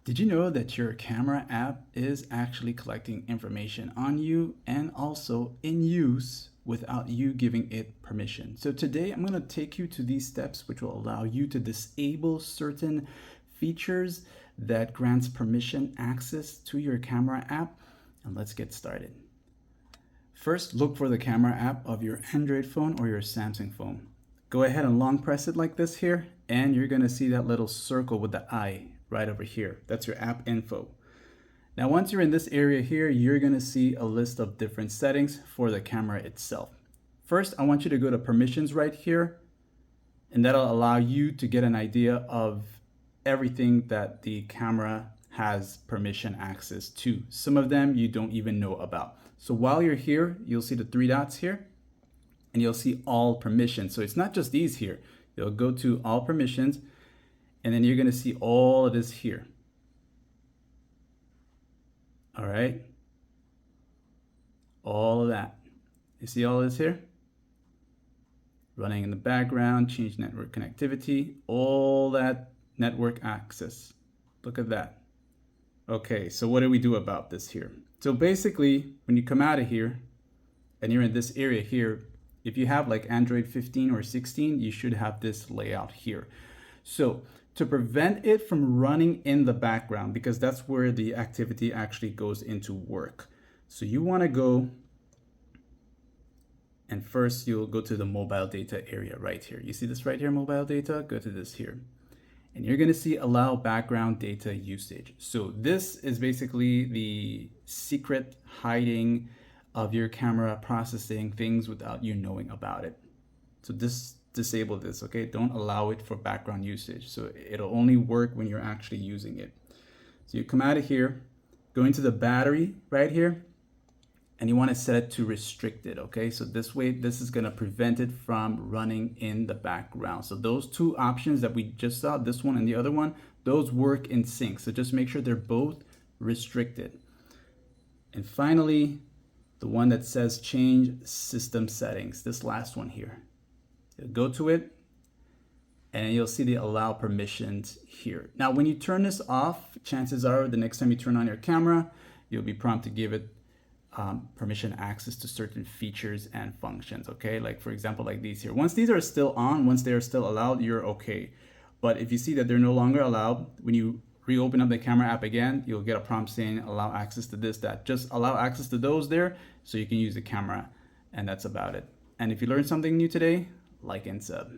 Did you know that your camera app is actually collecting information on you and also in use without you giving it permission? So today I'm going to take you to these steps which will allow you to disable certain features that grants permission access to your camera app. And let's get started. First, look for the camera app of your Android phone or your Samsung phone. Go ahead and long press it like this here, and you're going to see that little circle with the eye right over here. That's your app info. Now, once you're in this area here, you're going to see a list of different settings for the camera itself. First, I want you to go to permissions right here, and that'll allow you to get an idea of everything that the camera has permission access to. Some of them you don't even know about. So while you're here, you'll see the three dots here, and you'll see all permissions. So it's not just these here. You'll go to all permissions, and then you're going to see all of this here. All right. All of that. You see all this here? Running in the background, change network connectivity, all that network access. Look at that. Okay, so what do we do about this here? So basically, when you come out of here and you're in this area here, if you have like Android 15 or 16, you should have this layout here. So to prevent it from running in the background, because that's where the activity actually goes into work. So you want to go, and first you'll go to the mobile data area right here. You see this right here, mobile data? Go to this here. And you're going to see allow background data usage. So this is basically the secret hiding of your camera processing things without you knowing about it. So disable this, okay? Don't allow it for background usage. So it'll only work when you're actually using it. So you come out of here, go into the battery right here, and you want to set it to restricted, okay? So this way, this is gonna prevent it from running in the background. So those two options that we just saw, this one and the other one, those work in sync. So just make sure they're both restricted. And finally, the one that says change system settings, this last one here. Go to it, and you'll see the allow permissions here. Now, when you turn this off, chances are the next time you turn on your camera, you'll be prompted to give it permission access to certain features and functions, okay? Like for example, like these here. Once these are still on, once they are still allowed, you're okay. But if you see that they're no longer allowed, when you reopen up the camera app again, you'll get a prompt saying allow access to this, that. Just allow access to those there so you can use the camera, and that's about it. And if you learned something new today, like and sub.